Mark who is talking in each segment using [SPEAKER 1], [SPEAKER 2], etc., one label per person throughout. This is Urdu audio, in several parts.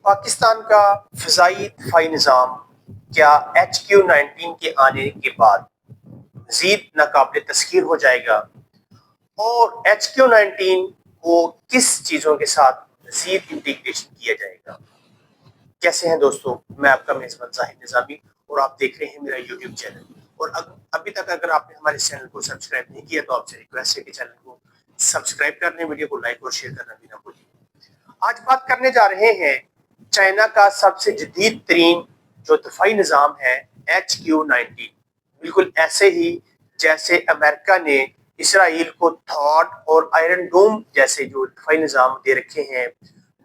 [SPEAKER 1] پاکستان کا فضائی دفاعی نظام کیا HQ-19 کے آنے کے بعد مزید ناقابل تسخیر ہو جائے گا؟ اور HQ-19 کو کس چیزوں کے ساتھ مزید انٹیگریشن کیا جائے گا؟ کیسے ہیں دوستو؟ میں آپ کا میزبان زاہد نظامی اور آپ دیکھ رہے ہیں میرا یوٹیوب چینل. اور ابھی تک اگر آپ نے ہمارے چینل کو سبسکرائب نہیں کیا تو آپ سے ریکویسٹ ہے کہ چینل کو سبسکرائب کر لیں، ویڈیو کو لائک اور شیئر کرنا بھی نہ بھولیں. آج بات کرنے جا رہے ہیں چائنا کا سب سے جدید ترین جو دفاعی نظام ہے HQ-19. بالکل ایسے ہی جیسے امریکہ نے اسرائیل کو تھاڈ اور آئرن ڈوم جیسے جو دفاعی نظام دے رکھے ہیں،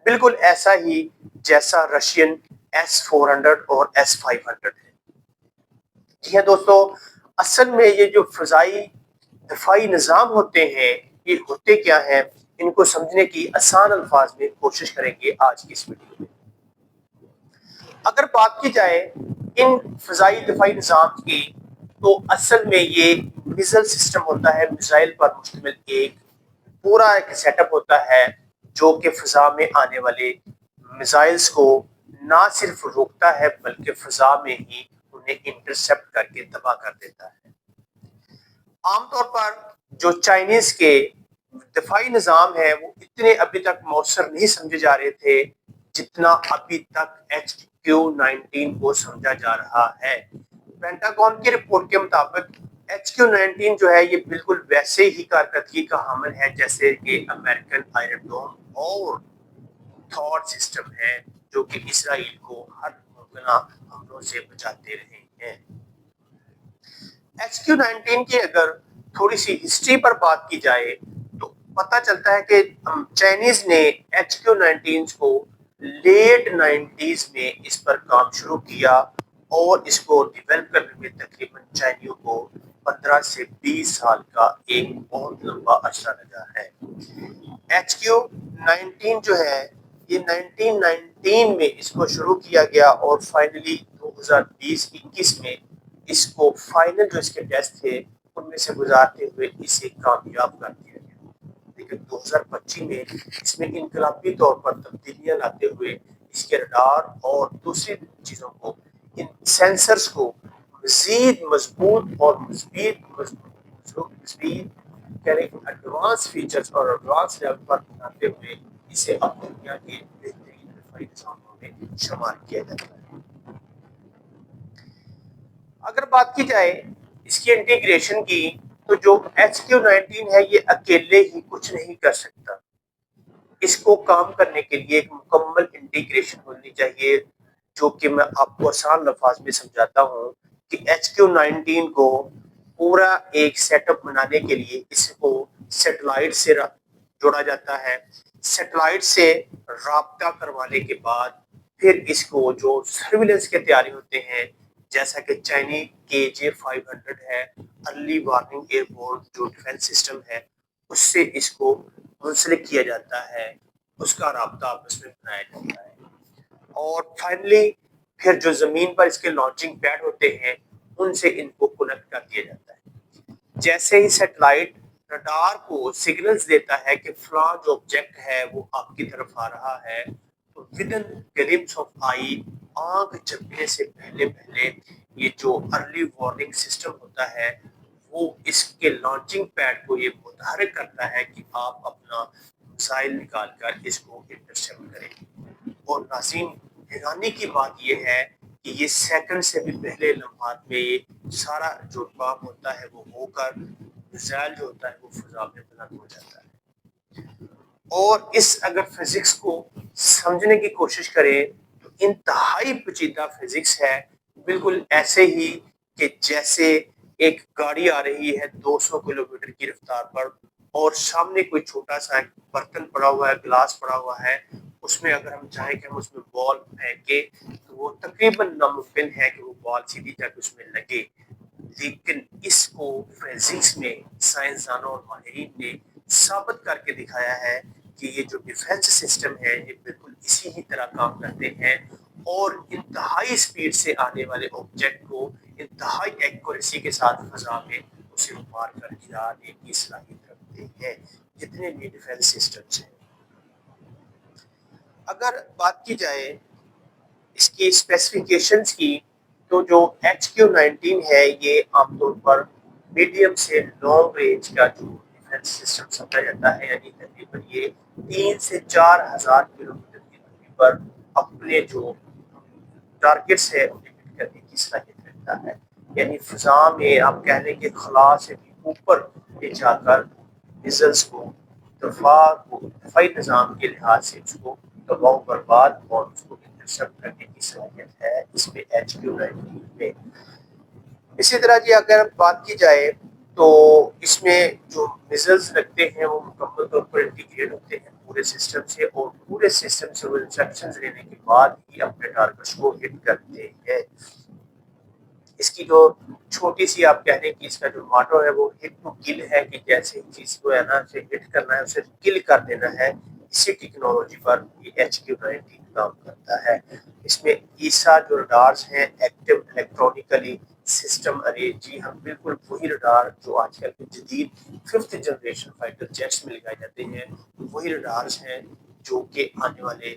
[SPEAKER 1] بالکل ایسا ہی جیسا رشین S-400 اور S-500 ہے. جی ہاں دوستو، اصل میں یہ جو فضائی دفاعی نظام ہوتے ہیں یہ ہوتے کیا ہیں، ان کو سمجھنے کی آسان الفاظ میں کوشش کریں گے آج کی اس ویڈیو میں. اگر بات کی جائے ان فضائی دفاعی نظام کی تو اصل میں یہ میزائل سسٹم ہوتا ہے، میزائل پر مشتمل ایک پورا ایک سیٹ اپ ہوتا ہے جو کہ فضا میں آنے والے میزائلز کو نہ صرف روکتا ہے بلکہ فضا میں ہی انہیں انٹرسپٹ کر کے تباہ کر دیتا ہے. عام طور پر جو چائنیز کے دفاعی نظام ہے وہ اتنے ابھی تک مؤثر نہیں سمجھے جا رہے تھے جتنا ابھی تک HQ-19 کو سمجھا جا رہا ہے. پینٹاگون کی رپورٹ کے مطابق HQ-19 جو ہے یہ بالکل ویسے ہی کارکردگی کا حامل ہے جیسے کہ امریکن آئرن ڈوم اور تھاڈ سسٹم ہے جو کہ اسرائیل کو ہر ممکنہ حملوں سے بچاتے رہے ہیں. HQ-19 کی اگر تھوڑی سی ہسٹری پر بات کی جائے تو پتہ چلتا ہے کہ چائنیز نے HQ-19 کو لیٹ 90s میں اس پر کام شروع کیا اور اس کو ڈیولپ کرنے میں تقریباً چائنیوں کو 15 سے 20 سال کا ایک بہت لمبا عرصہ لگا ہے. HQ-19 جو ہے یہ 1919 میں اس کو شروع کیا گیا اور فائنلی 2020-21 میں اس کو فائنل جو اس کے ٹیسٹ تھے ان میں سے گزارتے ہوئے اسے کامیاب کر دیا گیا. لیکن 2025 میں اس میں انقلابی طور پر تبدیلیاں لاتے ہوئے اس کے رڈار اور دوسری چیزوں کو، ان سینسرز کو مزید مضبوط اور مزید ایڈوانس فیچرز اور ایڈوانس لیول پر بناتے ہوئے اسے اب دنیا کے بہترین دفاعی نظاموں میں شمار کیا جاتا ہے. اگر بات کی جائے اس کی انٹیگریشن کی تو جو HQ-19 ہے یہ اکیلے ہی کچھ نہیں کر سکتا. اس کو کام کرنے کے لیے ایک مکمل انٹیگریشن ہونی چاہیے جو کہ میں آپ کو آسان الفاظ میں سمجھاتا ہوں کہ HQ-19 کو پورا ایک سیٹ اپ بنانے کے لیے اس کو سیٹلائٹ سے جوڑا جاتا ہے. سیٹلائٹ سے رابطہ کروانے کے بعد پھر اس کو جو سرویلنس کے تیاری ہوتے ہیں جیسا کہ چائنی KJ-500 ہے، ارلی وارننگ ایئر بورن جو ڈیفنس سسٹم ہے، اس سے اس کو منسلک کیا جاتا ہے، اس کا رابطہ آپس میں بنایا جاتا ہے. اور فائنلی پھر جو زمین پر اس کے لانچنگ پیڈ ہوتے ہیں ان سے ان کو کنیکٹ کر دیا جاتا ہے. جیسے ہی سیٹلائٹ رڈار کو سگنلز دیتا ہے کہ فلاں جو آبجیکٹ ہے وہ آپ کی طرف آ رہا ہے تو ودن گلمس آف آئی، آنکھ جھپکنے سے پہلے یہ جو ارلی وارننگ سسٹم ہوتا ہے وہ اس کے لانچنگ پیڈ کو یہ متحرک کرتا ہے کہ آپ اپنا میزائل نکال کر اس کو انٹرسپٹ کریں. اور ناظرین، حیرانی کی بات یہ ہے کہ یہ سیکنڈ سے بھی پہلے لمحات میں یہ سارا جو کام ہوتا ہے وہ ہو کر میزائل جو ہوتا ہے وہ فضا میں بلند ہو جاتا ہے. اور اس اگر فزکس کو سمجھنے کی کوشش کریں تو انتہائی پیچیدہ فزکس ہے، بالکل ایسے ہی کہ جیسے ایک گاڑی آ رہی ہے 200 کلومیٹر کی رفتار پر اور سامنے کوئی چھوٹا سا برتن پڑا ہوا ہے، گلاس پڑا ہوا ہے، اس میں اگر ہم چاہیں کہ ہم اس میں بال پھینکیں تو وہ تقریباً ناممکن ہے کہ وہ بال سیدھی جا کے اس میں لگے. لیکن اس کو فزکس میں سائنسدانوں اور ماہرین نے ثابت کر کے دکھایا ہے کہ یہ جو ڈیفنس سسٹم ہے یہ بالکل اسی ہی طرح کام کرتے ہیں اور انتہائی سپیڈ سے آنے والے آبجیکٹ کو انتہائی ایکوریسی کے ساتھ فضا میں اسے مار کر گرانے کی صلاحیت رکھتے ہیں جتنے بھی ڈیفنس سسٹمز ہیں. اگر بات کی جائے اس کی اسپیسیفکیشنز کی تو جو HQ-19 ہے یہ عام طور پر میڈیم سے لانگ رینج کا جو ڈیفینس سسٹم سمجھا جاتا ہے، یعنی تقریباً یہ 3 سے 4,000 کلومیٹر کی دوری پر اپنے جو ٹارگٹس ہے انہیں ہٹ کرنے کی صلاحیت رکھتا ہے، یعنی فضا میں آپ کہہ لیں کہ خلا سے بھی اوپر لے جا کر میزلس کو دفاعی نظام کے لحاظ سے اس کو تباہ و برباد اور اس کو انٹرسپٹ کرنے کی صلاحیت ہے اس میں HQ-19 میں۔ اسی طرح جی اگر بات کی جائے تو اس میں جو میزلز لگتے ہیں وہ مکمل طور پر انٹیگریٹ ہوتے ہیں پورے سسٹم سے، اور پورے سسٹم سے وہ انسٹرکشنز لینے کے بعد ہی اپنے ٹارگٹس کو ہٹ کرتے ہیں۔ اس کی جو چھوٹی سی آپ کہہ لیں کہ اس کا جو ماٹو ہے وہ ہٹ ٹو کل ہے، کہ جیسے ہی چیز کو ہے نا اسے ہٹ کرنا ہے اسے کل کر دینا ہے، اسی ٹیکنالوجی پر یہ HQ-19 کام کرتا ہے۔ اس میں ایسا جو رڈارز ہیں ایکٹیو الیکٹرونیکلی سسٹم ارے، جی ہم بالکل وہی رڈار جو آج کل کے جدید 5th جنریشن فائٹر جیٹس میں لگائے جاتے ہیں وہی رڈارز ہیں جو کہ آنے والے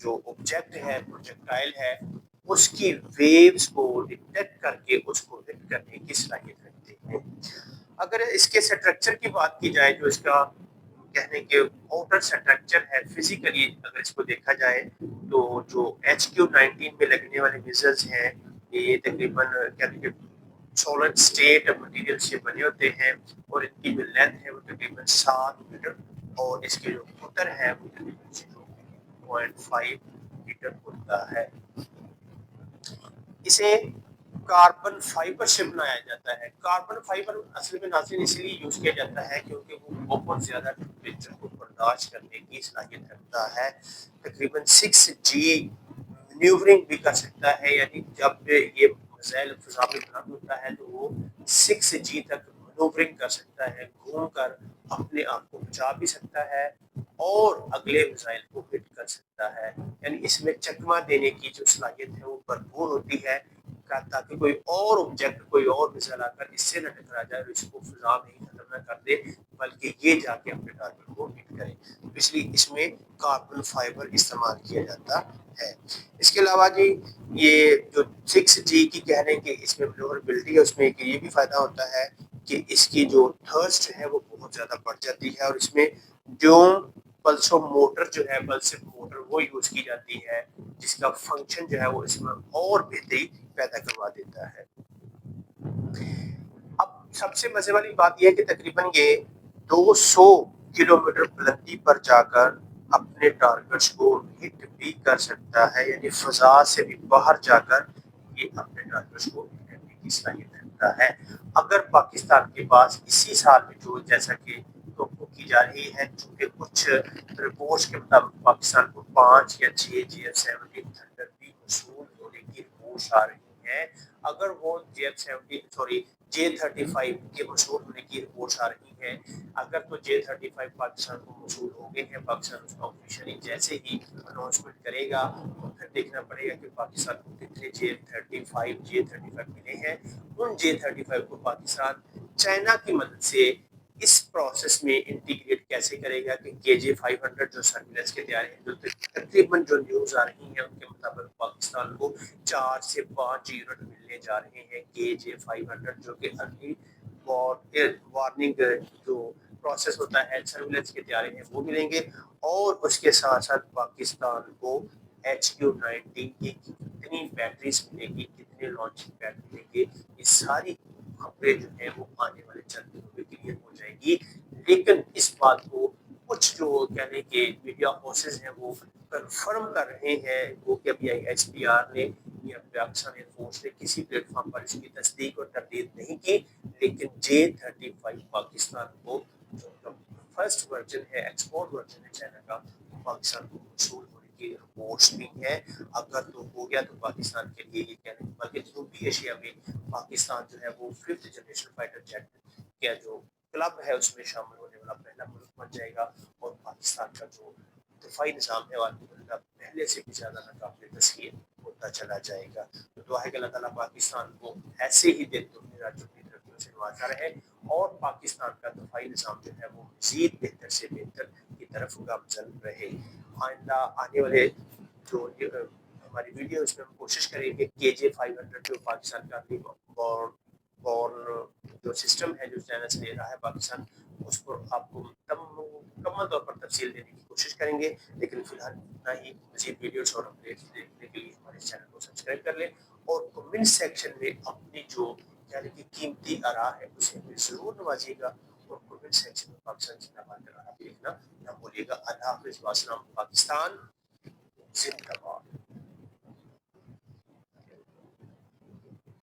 [SPEAKER 1] جو آبجیکٹ ہے پروجیکٹائل ہے اس کی ویوز کو ڈیٹیکٹ کر کے اس کو ہٹ کرنے کی صلاحیت رکھتے ہیں۔ اگر اس کے سٹرکچر کی بات کی جائے جو اس کا کہنے کے آؤٹر سٹرکچر ہے فزیکلی اگر اس کو دیکھا جائے تو جو HQ-19 میں لگنے والے میزلز ہیں یہ تقریباً کہنے کے سولڈ اسٹیٹ مٹیریل سے بنے ہوتے ہیں، اور ان کی جو لینتھ ہے وہ تقریباً 7 میٹر اور اس کے جو قطر ہے وہ تقریباً 0.5 میٹر ہوتا ہے۔ اسے کاربن فائبر سے بنایا جاتا ہے۔ کاربن فائبر اصل میں ناظرین اس لیے یوز کیا جاتا ہے کیونکہ وہ بہت زیادہ ٹمپریچر کو برداشت کرنے کی صلاحیت رکھتا ہے، تقریباً 6G مینیورنگ بھی کر سکتا ہے، یعنی جب یہ میزائل فضا میں بلند ہوتا ہے تو وہ 6G تک مینوورنگ کر سکتا ہے، گھوم کر اپنے آپ کو بچا بھی سکتا ہے اور اگلے میزائل کو ہٹ کر سکتا ہے، یعنی اس میں چکمہ دینے کی جو صلاحیت ہے وہ بھرپور ہوتی ہے تاکہ کوئی اور آبجیکٹ کوئی اور میزائل آ کر اس سے نہ ٹکرا جائے اور اس کو فضا میں ہی ختم نہ کر دے بلکہ یہ جا کے اپنے ٹارگٹ کو ہٹ کرے، اس لیے اس میں کاربن فائبر استعمال کیا جاتا ہے۔ اس کے علاوہ جی یہ جو 6G کی کہہ رہے ہیں کہ اس میں مینوربلٹی ہے، اس میں ایک یہ بھی فائدہ ہوتا ہے کہ اس کی جو تھرسٹ ہے وہ بہت زیادہ بڑھ جاتی ہے، اور اس میں ڈیوم پلسو موٹر جو ہے پلسو موٹر وہ یوز کی جاتی ہے جس کا فنکشن جو ہے وہ اس میں اور بہتری پیدا کروا دیتا ہے۔ اب سب سے مزے والی بات یہ ہے کہ تقریباً یہ 200 کلومیٹر بلندی پر جا کر اپنے ٹارگٹس کو ہٹ بھی کر سکتا ہے، یعنی فضا سے بھی باہر جا کر یہ اپنے ٹارگٹس کو ہٹ کرنے کی صلاحیت رکھتا ہے۔ اگر پاکستان کے پاس اسی سال میں جو جیسا کہ توقع کی جا رہی ہے، چونکہ کچھ رپورٹس کے مطابق پاکستان کو 5 یا 6 JF-17 تھنڈر بھی موصول ہونے کی رپورٹس آ رہی ہیں، اگر وہ J-35 کے موصول ہونے کی رپورٹس آ رہی ہیں، اگر تو J-35 پاکستان کو موصول ہو گئے ہیں، پاکستان اس کا آفیشلی جیسے ہی اناؤنسمنٹ کرے گا تو پھر دیکھنا پڑے گا کہ پاکستان کو کتنے J-35 ملے ہیں۔ ان J-35 کو پاکستان چائنا کی مدد سے اس پروسیس میں انٹیگریٹ کیسے کرے گا کہ KJ-500 جو سرویلنس کے طیارے ہیں، جو تقریباً جو نیوز آ رہی ہیں ان کے مطابق پاکستان کو 4 سے 5 یونٹ ملنے جا رہے ہیں KJ-500 جو کہ ارلی وارننگ جو پروسیس ہوتا ہے سرویلنس کے طیارے ہیں وہ ملیں گے، اور اس کے ساتھ ساتھ پاکستان کو HQ-19 کی کتنی بیٹریز ملیں گی، کتنے لانچنگ پیڈ ملیں گے، یہ ساری خبریں جو ہیں وہ آنے والے چند دنوں میں کلیئر ہو جائے گی۔ لیکن اس بات کو کچھ جو کہنے کے میڈیا ہاؤسز ہیں وہ کنفرم کر رہے ہیں، وہ کہ ابھی ISPR نے یا پاکستان ایئر فورس نے کسی پلیٹ فارم پر اس کی تصدیق اور تردید نہیں کی، لیکن J-35 پاکستان کو جو ان کا فرسٹ ورژن ہے ایکسپورٹ ورژن ہے چائنا کا، پاکستان کو موصول ہونے کی رپورٹس بھی ہیں۔ اگر تو ہو گیا تو پاکستان کے لیے یہ کہنے بلکہ جنوبی ایشیا میں پاکستان جو ہے وہ 5th جنریشن فائٹر جیٹ کا جو کلب ہے اس میں شامل ہونے والا پہلا ملک بن جائے گا، اور پاکستان کا جو دفاعی نظام ہے الحمدللہ پہلے سے بھی زیادہ ناقابل تسخیر ہوتا چلا جائے گا۔ تو دعا ہے کہ اللہ تعالیٰ پاکستان کو ایسے ہی دن دنیا کی ترقیوں سے نوازا رہے، اور پاکستان کا دفاعی نظام جو ہے وہ مزید بہتر سے بہتر کی طرف گامزن رہے۔ آئندہ آنے والے جو ہماری ویڈیو اس میں ہم کوشش کریں گے KJ500 جو پاکستان کا بورن جو سسٹم ہے جو چائنا سے لے رہا ہے پاکستان، اس پر آپ کو مکمل طور پر تفصیل دینے کی کوشش کریں گے. لیکن فی الحال اتنا ہی. مزید ویڈیوز اور اپڈیٹس دیکھنے کے لیے ہمارے چینل کو سبسکرائب کر لیں اور کمنٹ سیکشن میں اپنی جو یعنی کہ قیمتی آراء ہے اسے ہمیں ضرور نوازیے گا اور کمنٹ سیکشن میں پاکستان زندہ باد کا نعرہ بھی لکھنا نہ بھولیے گا. اللہ حافظ. والسلام. پاکستان زندہ باد.